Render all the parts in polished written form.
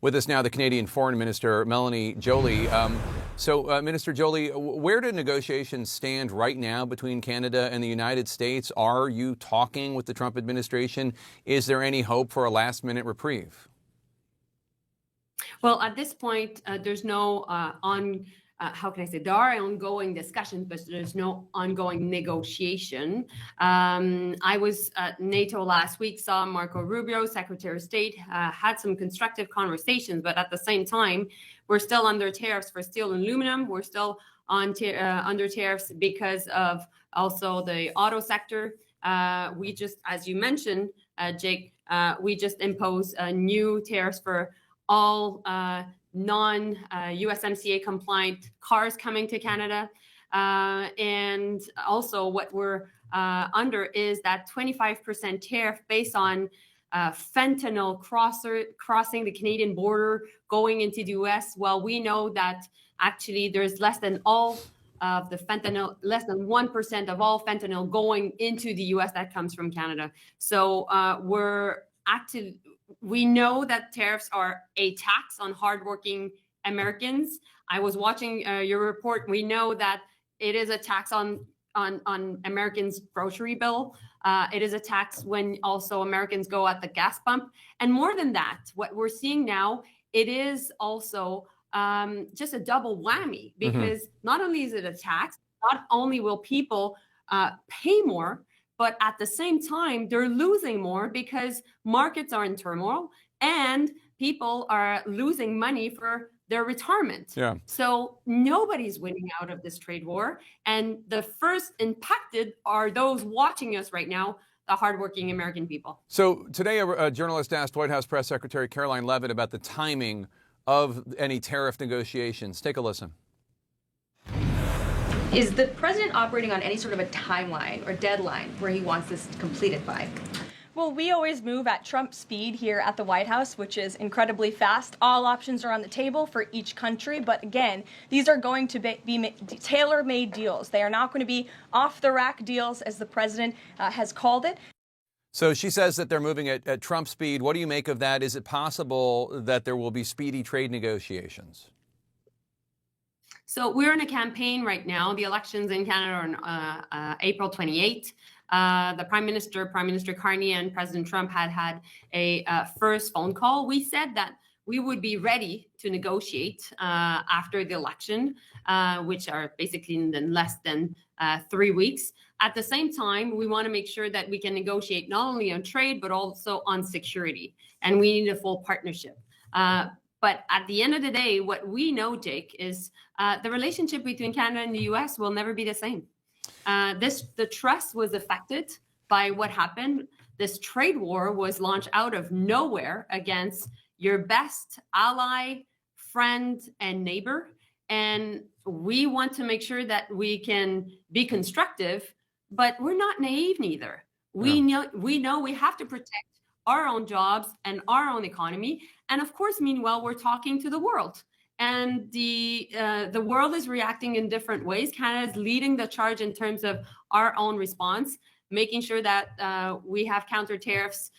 With us now, the Canadian Foreign Minister, Melanie Joly. Minister Joly, where do negotiations stand right now between Canada and the United States? Are you talking with the Trump administration? Is there any hope for a last-minute reprieve? Well, at this point, there's no there are ongoing discussions, but there's no ongoing negotiation. I was at NATO last week, saw Marco Rubio, Secretary of State, had some constructive conversations, but at the same time, we're still under tariffs for steel and aluminum. We're still under tariffs because of also the auto sector. We just, as you mentioned, Jake, we just imposed new tariffs for all non-USMCA compliant cars coming to Canada. And also what we're under is that 25% tariff based on fentanyl crossing the Canadian border going into the US. Well, we know that actually there's less than 1% of all fentanyl going into the US that comes from Canada. So we know that tariffs are a tax on hardworking Americans. I was watching your report. We know that it is a tax on Americans' grocery bill. It is a tax when also Americans go at the gas pump. And more than that, what we're seeing now, it is also just a double whammy, because not only is it a tax, not only will people pay more, but at the same time, they're losing more because markets are in turmoil and people are losing money for their retirement. Yeah. So nobody's winning out of this trade war. And the first impacted are those watching us right now, the hardworking American people. So today, a journalist asked White House Press Secretary Caroline Leavitt about the timing of any tariff negotiations. Take a listen. Is the president operating on any sort of a timeline or deadline where he wants this completed by? Well, we always move at Trump speed here at the White House, which is incredibly fast. All options are on the table for each country. But again, these are going to be tailor-made deals. They are not going to be off-the-rack deals, as the president has called it. So she says that they're moving at Trump speed. What do you make of that? Is it possible that there will be speedy trade negotiations? So we're in a campaign right now. The elections in Canada are on April 28th. The Prime Minister Carney, and President Trump had a first phone call. We said that we would be ready to negotiate after the election, which are basically in less than 3 weeks. At the same time, we want to make sure that we can negotiate not only on trade, but also on security. And we need a full partnership. But at the end of the day, what we know, Jake, is the relationship between Canada and the U.S. will never be the same. The trust was affected by what happened. This trade war was launched out of nowhere against your best ally, friend, and neighbor. And we want to make sure that we can be constructive, but we're not naive neither. We know we have to protect our own jobs and our own economy. And of course, meanwhile, we're talking to the world. And the world is reacting in different ways. Canada is leading the charge in terms of our own response, making sure that we have counter tariffs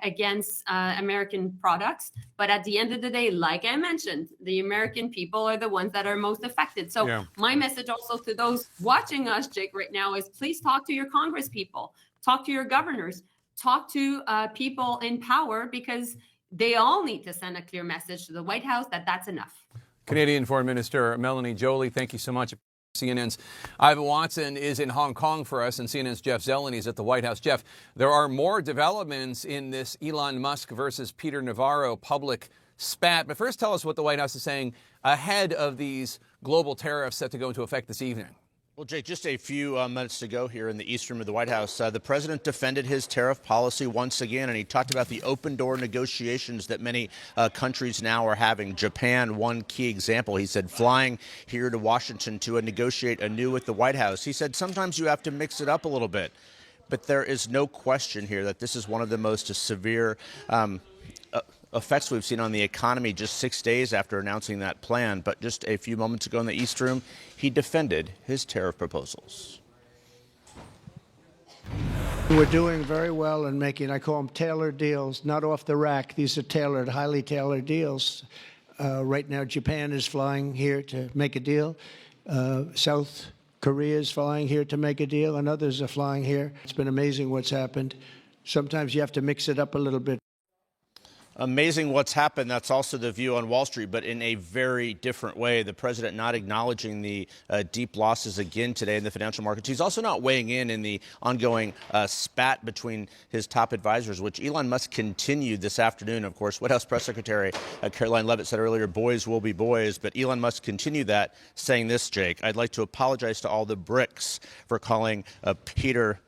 against American products. But at the end of the day, like I mentioned, the American people are the ones that are most affected. So my message also to those watching us, Jake, right now is please talk to your Congress people, talk to your governors, talk to people in power, because they all need to send a clear message to the White House that that's enough. Canadian Foreign Minister Melanie Joly, thank you so much. CNN's Ivan Watson is in Hong Kong for us, and CNN's Jeff Zeleny is at the White House. Jeff, there are more developments in this Elon Musk versus Peter Navarro public spat. But first, tell us what the White House is saying ahead of these global tariffs set to go into effect this evening. Well, Jake, just a few minutes to go here in the East Room of the White House. The president defended his tariff policy once again, and he talked about the open-door negotiations that many countries now are having. Japan, one key example. He said flying here to Washington to negotiate anew with the White House. He said sometimes you have to mix it up a little bit. But there is no question here that this is one of the most severe effects we've seen on the economy just 6 days after announcing that plan. But just a few moments ago in the East Room, he defended his tariff proposals. We're doing very well in making, I call them tailored deals, not off the rack. These are tailored, highly tailored deals. Right now, Japan is flying here to make a deal. South Korea is flying here to make a deal, and others are flying here. It's been amazing what's happened. Sometimes you have to mix it up a little bit. Amazing what's happened. That's also the view on Wall Street, but in a very different way. The president not acknowledging the deep losses again today in the financial markets. He's also not weighing in the ongoing spat between his top advisors, which Elon Musk continued this afternoon. Of course, White House Press Secretary Caroline Leavitt said earlier, boys will be boys. But Elon Musk continued that, saying this, Jake, I'd like to apologize to all the BRICS for calling Peter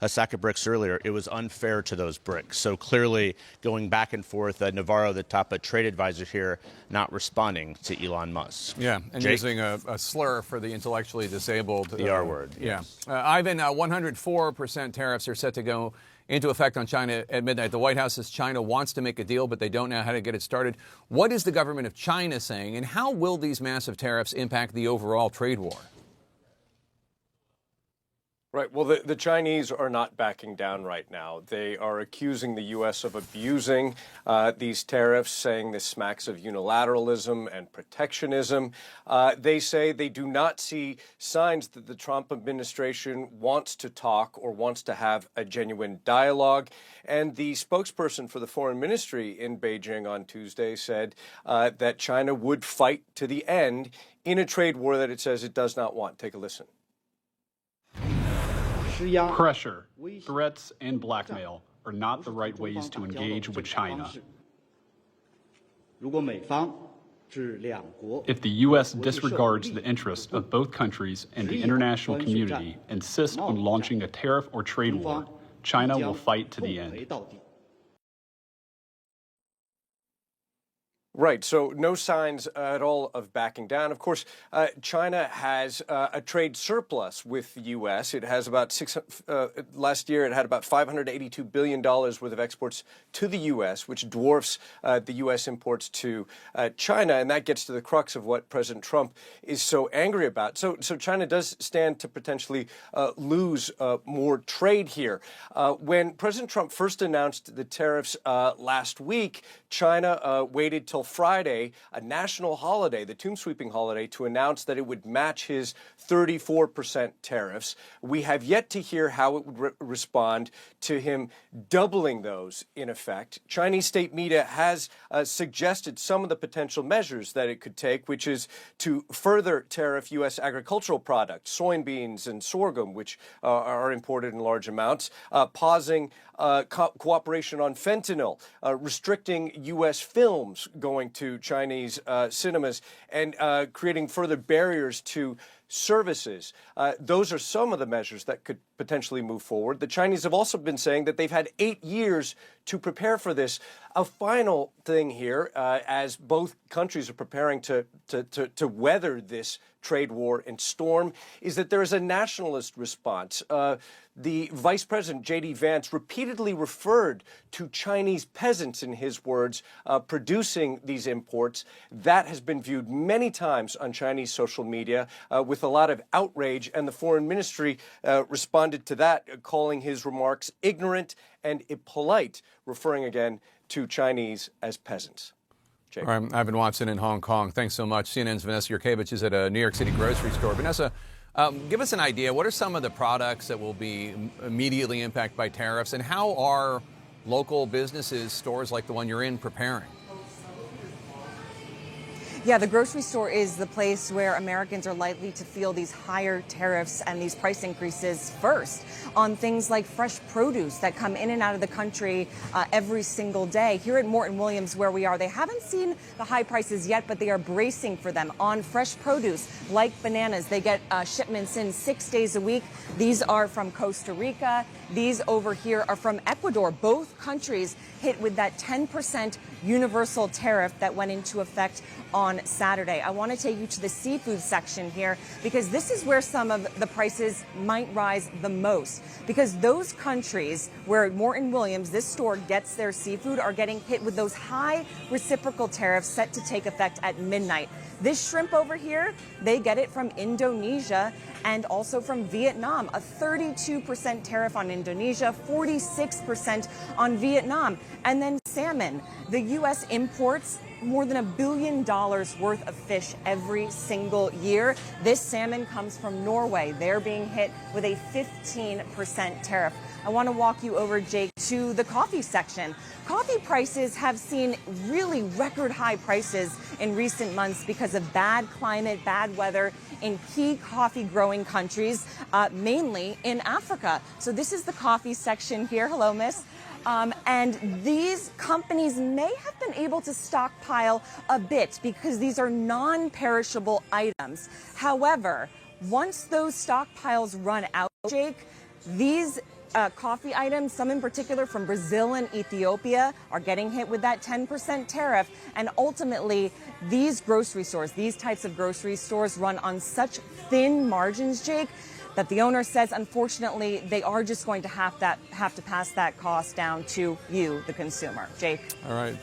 a sack of bricks earlier. It was unfair to those bricks. So clearly going back and forth, Navarro, the top trade advisor here, not responding to Elon Musk. Yeah, and Jake? using a slur for the intellectually disabled. The R word. Yeah. Yes. Ivan, 104% tariffs are set to go into effect on China at midnight. The White House says China wants to make a deal, but they don't know how to get it started. What is the government of China saying, and how will these massive tariffs impact the overall trade war? Right. Well, the Chinese are not backing down right now. They are accusing the U.S. of abusing these tariffs, saying this smacks of unilateralism and protectionism. They say they do not see signs that the Trump administration wants to talk or wants to have a genuine dialogue. And the spokesperson for the foreign ministry in Beijing on Tuesday said that China would fight to the end in a trade war that it says it does not want. Take a listen. Pressure, threats, and blackmail are not the right ways to engage with China. If the U.S. disregards the interests of both countries and the international community, insists on launching a tariff or trade war, China will fight to the end. Right. So no signs at all of backing down. Of course, China has a trade surplus with the U.S. It has about last year it had about $582 billion worth of exports to the U.S., which dwarfs the U.S. imports to China. And that gets to the crux of what President Trump is so angry about. So China does stand to potentially lose more trade here. When President Trump first announced the tariffs last week, China waited till Friday, a national holiday, the tomb sweeping holiday, to announce that it would match his 34% tariffs. We have yet to hear how it would respond to him doubling those in effect. Chinese state media has suggested some of the potential measures that it could take, which is to further tariff U.S. agricultural products, soybeans and sorghum, which are imported in large amounts, pausing cooperation on fentanyl, restricting U.S. films going to Chinese cinemas, and creating further barriers to services. Those are some of the measures that could potentially move forward. The Chinese have also been saying that they've had 8 years to prepare for this. A final thing here, as both countries are preparing to weather this trade war and storm, is that there is a nationalist response. The Vice President, J.D. Vance, repeatedly referred to Chinese peasants, in his words, producing these imports. That has been viewed many times on Chinese social media with a lot of outrage, and the foreign ministry responded to that, calling his remarks ignorant and impolite, referring again to Chinese as peasants. Jake. All right, Ivan Watson in Hong Kong. Thanks so much. CNN's Vanessa Yurkevich is at a New York City grocery store. Vanessa, give us an idea. What are some of the products that will be immediately impacted by tariffs, and how are local businesses, stores like the one you're in, preparing? Yeah, the grocery store is the place where Americans are likely to feel these higher tariffs and these price increases first on things like fresh produce that come in and out of the country every single day. Here at Morton Williams, where we are, they haven't seen the high prices yet, but they are bracing for them on fresh produce like bananas. They get shipments in 6 days a week. These are from Costa Rica. These over here are from Ecuador. Both countries hit with that 10% universal tariff that went into effect on Saturday. I want to take you to the seafood section here because this is where some of the prices might rise the most, because those countries where Morton Williams, this store, gets their seafood are getting hit with those high reciprocal tariffs set to take effect at midnight. This shrimp over here, they get it from Indonesia and also from Vietnam. A 32% tariff on Indonesia, 46% on Vietnam. And then salmon. The U.S. imports more than $1 billion worth of fish every single year. This salmon comes from Norway. They're being hit with a 15% tariff. I want to walk you over, Jake, to the coffee section. Coffee prices have seen really record high prices in recent months because of bad climate, bad weather in key coffee growing countries, mainly in Africa. So this is the coffee section here. Hello, miss. And these companies may have been able to stockpile a bit because these are non-perishable items. However, once those stockpiles run out, Jake, these coffee items, some in particular from Brazil and Ethiopia, are getting hit with that 10% tariff. And ultimately, these grocery stores, these types of grocery stores run on such thin margins, Jake, that the owner says, unfortunately, they are just going to have to pass that cost down to you, the consumer. Jake. All right.